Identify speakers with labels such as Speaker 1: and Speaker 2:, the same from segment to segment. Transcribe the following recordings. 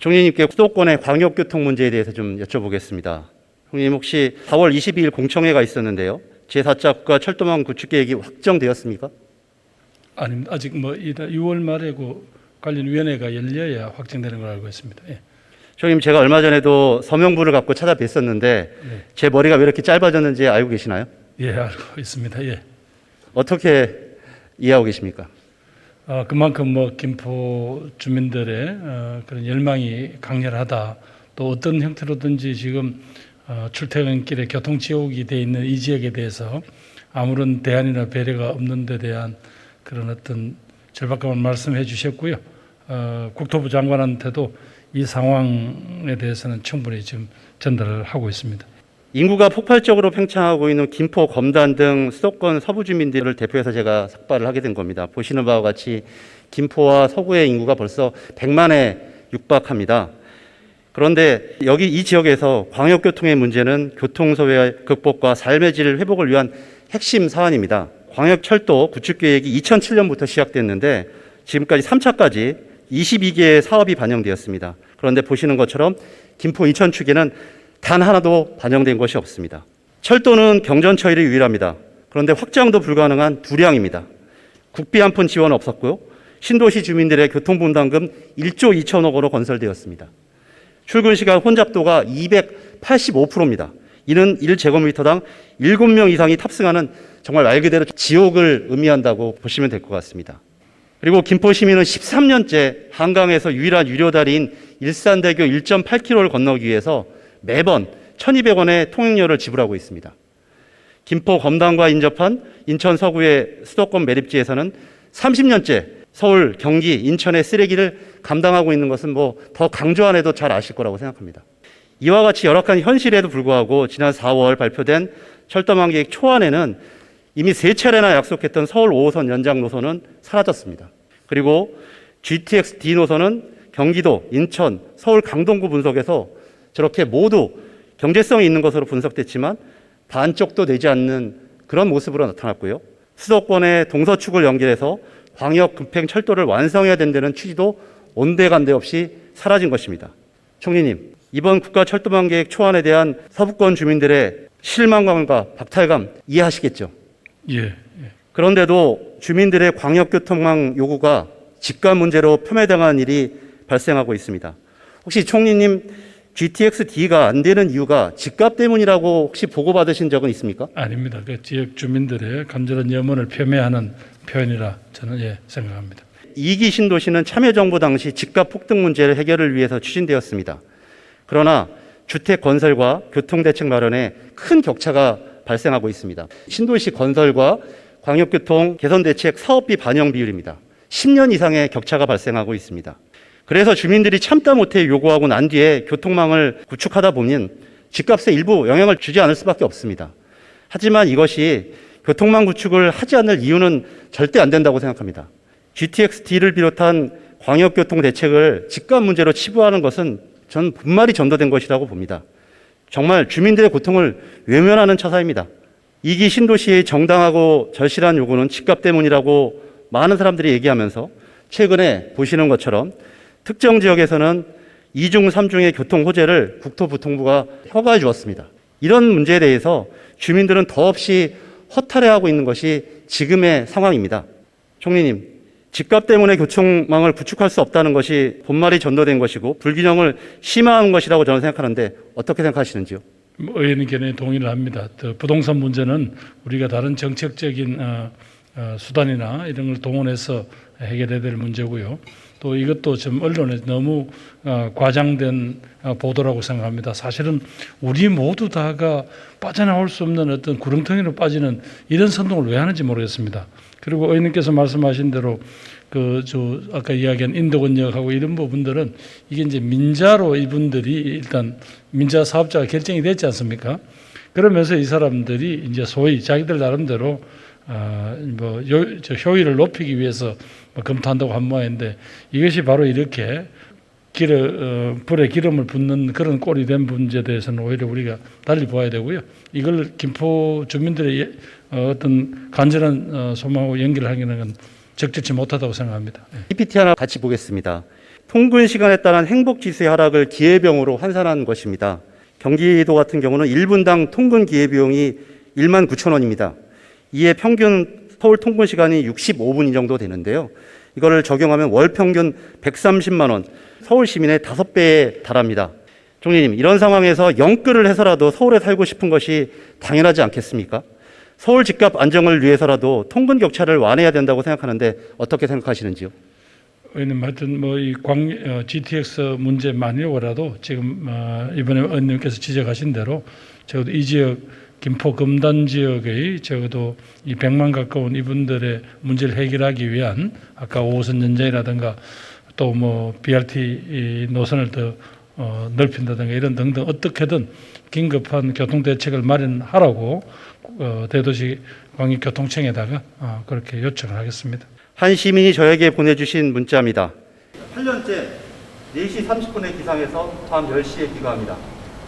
Speaker 1: 총리님께 수도권의 광역교통 문제에 대해서 좀 여쭤보겠습니다. 총리님 혹시 4월 22일 공청회가 있었는데요. 제4차 국가철도망 구축 계획이 확정되었습니까?
Speaker 2: 아닙니다. 아직 6월 말에 그 관련 위원회가 열려야 확정되는 걸 알고 있습니다. 예.
Speaker 1: 총리님 제가 얼마 전에도 서명부를 갖고 찾아뵀었는데 제 머리가 왜 이렇게 짧아졌는지 알고 계시나요?
Speaker 2: 예, 알고 있습니다. 예.
Speaker 1: 어떻게 이해하고 계십니까?
Speaker 2: 그만큼 김포 주민들의 그런 열망이 강렬하다. 또 어떤 형태로든지 지금 출퇴근길에 교통지옥이 돼 있는 이 지역에 대해서 아무런 대안이나 배려가 없는 데 대한 그런 어떤 절박감을 말씀해 주셨고요. 국토부 장관한테도 이 상황에 대해서는 충분히 지금 전달을 하고 있습니다.
Speaker 1: 인구가 폭발적으로 팽창하고 있는 김포, 검단 등 수도권 서부 주민들을 대표해서 제가 삭발을 하게 된 겁니다. 보시는 바와 같이 김포와 서구의 인구가 벌써 100만에 육박합니다. 그런데 여기 이 지역에서 광역교통의 문제는 교통소외 극복과 삶의 질 회복을 위한 핵심 사안입니다. 광역철도 구축계획이 2007년부터 시작됐는데 지금까지 3차까지 22개의 사업이 반영되었습니다. 그런데 보시는 것처럼 김포 인천 축에는 단 하나도 반영된 것이 없습니다. 철도는 경전 처리를 유일합니다. 그런데 확장도 불가능한 두량입니다. 국비 한 푼 지원 없었고요. 신도시 주민들의 교통분담금 1조 2천억 원으로 건설되었습니다. 출근 시간 혼잡도가 285%입니다. 이는 1제곱미터당 7명 이상이 탑승하는 정말 말 그대로 지옥을 의미한다고 보시면 될 것 같습니다. 그리고 김포 시민은 13년째 한강에서 유일한 유료다리인 일산대교 1.8km를 건너기 위해서 매번 1,200원의 통행료를 지불하고 있습니다. 김포 검단과 인접한 인천 서구의 수도권 매립지에서는 30년째 서울, 경기, 인천의 쓰레기를 감당하고 있는 것은 더 강조 안 해도 잘 아실 거라고 생각합니다. 이와 같이 열악한 현실에도 불구하고 지난 4월 발표된 철도망 계획 초안에는 이미 3차례나 약속했던 서울 5호선 연장 노선은 사라졌습니다. 그리고 GTX D 노선은 경기도, 인천, 서울 강동구 분석에서 저렇게 모두 경제성이 있는 것으로 분석됐지만 반쪽도 되지 않는 그런 모습으로 나타났고요. 수도권의 동서축을 연결해서 광역 급행 철도를 완성해야 된다는 취지도 온데간데 없이 사라진 것입니다. 총리님, 이번 국가철도망 계획 초안에 대한 서부권 주민들의 실망감과 박탈감 이해하시겠죠?
Speaker 2: 예.
Speaker 1: 그런데도 주민들의 광역교통망 요구가 집값 문제로 폄훼당한 일이 발생하고 있습니다. 혹시 총리님 GTX-D가 안 되는 이유가 집값 때문이라고 혹시 보고받으신 적은 있습니까?
Speaker 2: 아닙니다. 그 지역 주민들의 간절한 염원을 표명하는 표현이라 저는 생각합니다.
Speaker 1: 2기 신도시는 참여정부 당시 집값 폭등 문제를 해결을 위해서 추진되었습니다. 그러나 주택 건설과 교통대책 마련에 큰 격차가 발생하고 있습니다. 신도시 건설과 광역교통 개선대책 사업비 반영 비율입니다. 10년 이상의 격차가 발생하고 있습니다. 그래서 주민들이 참다 못해 요구하고 난 뒤에 교통망을 구축하다 보면 집값에 일부 영향을 주지 않을 수밖에 없습니다. 하지만 이것이 교통망 구축을 하지 않을 이유는 절대 안 된다고 생각합니다. GTX-D를 비롯한 광역교통 대책을 집값 문제로 치부하는 것은 전 분말이 전도된 것이라고 봅니다. 정말 주민들의 고통을 외면하는 처사입니다. 2기 신도시의 정당하고 절실한 요구는 집값 때문이라고 많은 사람들이 얘기하면서 최근에 보시는 것처럼 특정 지역에서는 2중, 3중의 교통 호재를 국토부통부가 허가해 주었습니다. 이런 문제에 대해서 주민들은 더없이 허탈해하고 있는 것이 지금의 상황입니다. 총리님, 집값 때문에 교통망을 구축할 수 없다는 것이 본말이 전도된 것이고 불균형을 심화한 것이라고 저는 생각하는데 어떻게 생각하시는지요?
Speaker 2: 의원님 견해에 동의를 합니다. 부동산 문제는 우리가 다른 정책적인 수단이나 이런 걸 동원해서 해결해야 될 문제고요. 또 이것도 좀 언론에 너무 과장된 보도라고 생각합니다. 사실은 우리 모두 다가 빠져나올 수 없는 어떤 구렁텅이로 빠지는 이런 선동을 왜 하는지 모르겠습니다. 그리고 의원님께서 말씀하신 대로 아까 이야기한 인도권역하고 이런 부분들은 이게 이제 민자로 이분들이 일단 민자 사업자가 결정이 됐지 않습니까? 그러면서 이 사람들이 이제 소위 자기들 나름대로 효율을 높이기 위해서 검토한다고 한 모양인데 이것이 바로 이렇게 불에 기름을 붓는 그런 꼴이 된 문제에 대해서는 오히려 우리가 달리 보아야 되고요. 이걸 김포 주민들의 어떤 간절한 소망하고 연결하기는 적절치 못하다고 생각합니다.
Speaker 1: PPT 하나 같이 보겠습니다. 통근 시간에 따른 행복 지수의 하락을 기회비용으로 환산한 것입니다. 경기도 같은 경우는 1분당 통근 기회비용이 1만 9천 원입니다. 이에 평균 서울 통근 시간이 65분 정도 되는데요. 이거를 적용하면 월 평균 130만 원, 서울 시민의 5배에 달합니다. 총리님, 이런 상황에서 영끌을 해서라도 서울에 살고 싶은 것이 당연하지 않겠습니까? 서울 집값 안정을 위해서라도 통근 격차를 완화해야 된다고 생각하는데 어떻게 생각하시는지요?
Speaker 2: 의원님, 하여튼 이 GTX 문제만이라도 지금 이번에 의원님께서 지적하신 대로 적어도 이 지역 김포 금단 지역의 적어도 이 100만 가까운 이분들의 문제를 해결하기 위한 아까 5호선 연장이라든가 또 BRT 노선을 더 넓힌다든가 이런 등등 어떻게든 긴급한 교통 대책을 마련하라고 대도시 광역교통청에다가 그렇게 요청을 하겠습니다.
Speaker 1: 한 시민이 저에게 보내주신 문자입니다. 8년째 4시 30분에 기상해서 밤 10시에 귀가합니다.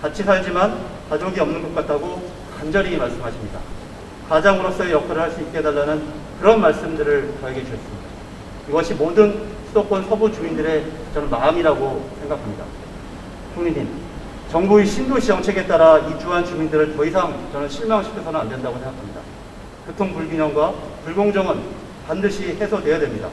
Speaker 1: 같이 살지만 가족이 없는 것 같다고 간절히 말씀하십니다. 가장으로서의 역할을 할 수 있게 해달라는 그런 말씀들을 저에게 주셨습니다. 이것이 모든 수도권 서부 주민들의 저는 마음이라고 생각합니다. 총리님, 정부의 신도시 정책에 따라 이주한 주민들을 더 이상 저는 실망시켜서는 안 된다고 생각합니다. 교통 불균형과 불공정은 반드시 해소되어야 됩니다.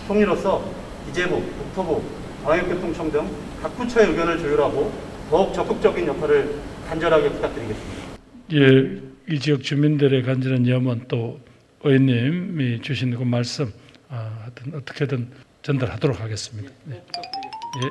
Speaker 1: 총리로서 기재부, 국토부, 광역교통청 등 각 부처의 의견을 조율하고 더욱 적극적인 역할을 간절하게 부탁드리겠습니다.
Speaker 2: 예, 이 지역 주민들의 간절한 염원 또 의원님이 주신 그 말씀 하여튼 어떻게든 전달하도록 하겠습니다. 네. 예.